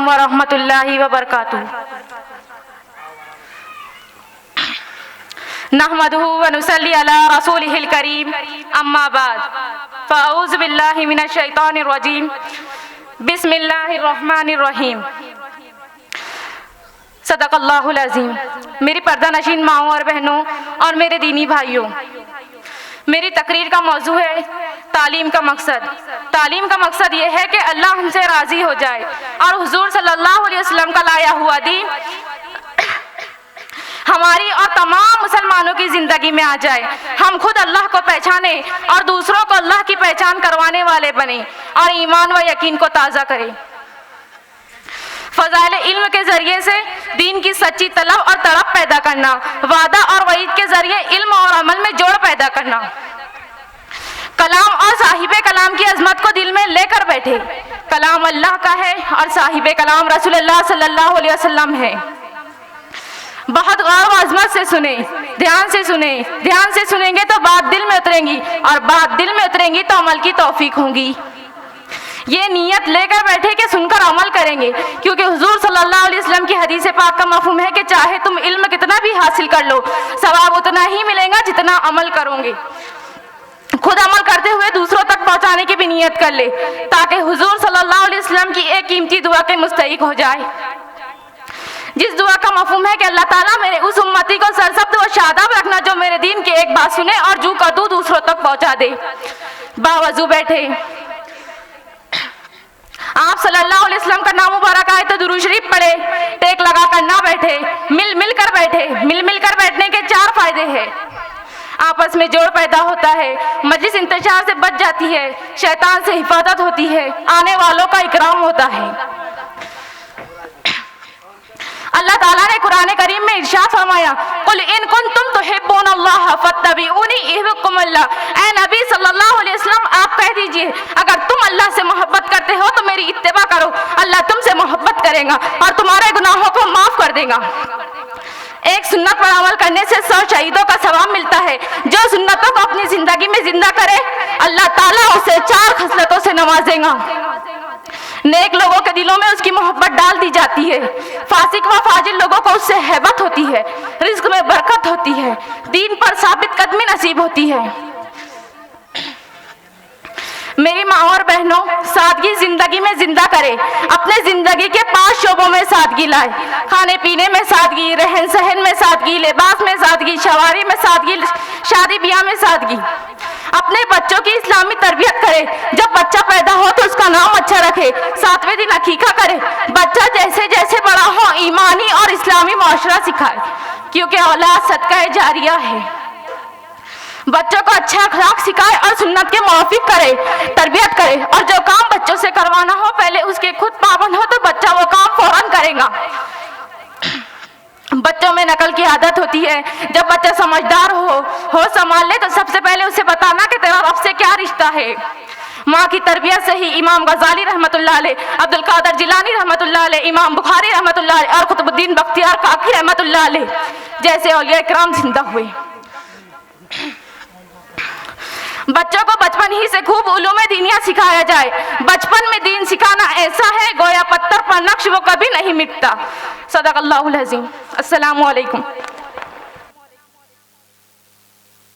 علیکم ورحمۃ اللہ وبرکاتہ۔ نحمدہ ونصلی علی رسولہ الکریم، اما بعد فاعوذ باللہ من الشیطان الرجیم، بسم اللہ الرحمن الرحیم۔ صدق اللہ العظیم۔ میری پردہ نشین ماؤں اور بہنوں اور میرے دینی بھائیوں، میری تقریر کا موضوع ہے تعلیم کا مقصد۔ تعلیم کا مقصد یہ ہے کہ اللہ ہم سے راضی ہو جائے اور حضور صلی اللہ علیہ وسلم کا لایا ہوا دین ہماری اور تمام مسلمانوں کی زندگی میں آ جائے، ہم خود اللہ کو پہچانے اور دوسروں کو اللہ کی پہچان کروانے والے بنیں اور ایمان و یقین کو تازہ کریں۔ فضائل علم کے ذریعے سے دین کی سچی طلب اور تڑپ پیدا کرنا، وعدہ اور وعید کے ذریعے علم اور عمل میں جوڑ پیدا کرنا، کلام اور صاحب کلام کی عظمت کو دل میں لے کر بیٹھے۔ کلام اللہ کا ہے اور صاحب کلام رسول اللہ صلی اللہ علیہ وسلم ہے۔ بہت غور و عظمت سے سنیں، دھیان سے سنیں، دھیان سے سنیں گے تو بات دل میں اتریں گی اور بات دل میں اتریں گی تو عمل کی توفیق ہوگی۔ یہ نیت لے کر بیٹھے کہ سن کر عمل کریں گے، کیونکہ حضور صلی اللہ علیہ وسلم کی حدیث پاک کا مفہوم ہے کہ چاہے تم علم کتنا بھی حاصل کر لو، ثواب اتنا ہی ملے گا جتنا عمل کرو گے۔ خود عمل کرتے ہوئے دوسروں تک پہنچانے کی بھی نیت کر لے، تاکہ حضور صلی اللہ علیہ وسلم کی ایک قیمتی دعا کے مستحق ہو جائے، جس دعا کا مفہوم ہے کہ اللہ تعالیٰ میرے اس امتی کو سرسبز و شاداب رکھنا جو میرے دین کی ایک بات سنے اور جو کا دو دوسروں تک پہنچا دے۔ باوضو بیٹھے، آپ صلی اللہ علیہ وسلم کا نام مبارک آئے تو درود شریف پڑھے، ٹیک لگا کر نہ بیٹھے، مل مل کر بیٹھے۔ مل مل کر بیٹھنے کے 4 فائدے ہیں۔ آپس میں جوڑ پیدا ہوتا ہے، مجلس انتشار سے بچ جاتی ہے، شیطان سے حفاظت ہوتی ہے، آنے والوں کا اکرام ہوتا ہے۔ اللہ تعالیٰ نے قرآن کریم میں ارشاد فرمایا، قل ان کنتم تحبون اللہ فاتبعونی یحببکم اللہ۔ اے نبی صلی اللہ علیہ وسلم آپ کہہ دیجئے اگر تم اللہ سے محبت کرتے ہو تو میری اتباع کرو، اللہ تم سے محبت کرے گا اور تمہارے گناہوں کو معاف کر دے گا۔ ایک سنت پر عمل کرنے سے 100 شہیدوں کا ثواب ملتا ہے۔ جو سنتوں کو اپنی زندگی میں زندہ کرے اللہ تعالیٰ اسے 4 خصلتوں سے نوازے گا۔ نیک لوگوں کے دلوں میں اس کی محبت ڈال دی جاتی ہے، فاسق و فاجر لوگوں کو اس سے ہیبت ہوتی ہے، رزق میں برکت ہوتی ہے، دین پر ثابت قدمی نصیب ہوتی ہے۔ میری ماں اور بہنوں، سادگی زندگی میں زندہ کرے، اپنے زندگی کے 5 شعبوں میں سادگی لائے۔ کھانے پینے میں سادگی، رہن سہن میں سادگی، لباس میں سادگی، شواری میں سادگی، شادی بیاہ میں سادگی۔ اپنے بچوں کی اسلامی تربیت کرے، جب بچہ پیدا ہو تو اس کا نام اچھا رکھے، 7ویں دن عقیقہ کرے، بچہ جیسے جیسے بڑا ہو ایمانی اور اسلامی معاشرہ سکھائے، کیونکہ اولاد صدقہ جاریہ ہے۔ بچوں کو اچھا اخلاق سکھائے اور سنت کے موافق کرے، تربیت کرے، اور جو کام بچوں سے کروانا ہو پہلے اس کے خود پابند ہو تو بچہ وہ کام فوراً کرے گا۔ بچوں میں نقل کی عادت ہوتی ہے، جب بچہ سمجھدار ہو سنبھال لے تو سب سے پہلے اسے بتانا کہ تیرا رب سے کیا رشتہ ہے۔ ماں کی تربیت سے ہی امام غزالی رحمۃ اللہ علیہ، عبد القادر جیلانی رحمۃ اللہ علیہ، امام بخاری رحمۃ اللہ علیہ اور قطب الدین بختیار کاکی رحمۃ اللہ علیہ جیسے اولیاء کرام زندہ ہوئے۔ بچوں کو بچپن ہی سے خوب علوم دینیہ سکھایا جائے۔ بچپن میں دین سکھانا ایسا ہے گویا پتھر پر نقش وہ کبھی نہیں مٹتا۔ صدق اللہ العظیم۔ السلام علیکم۔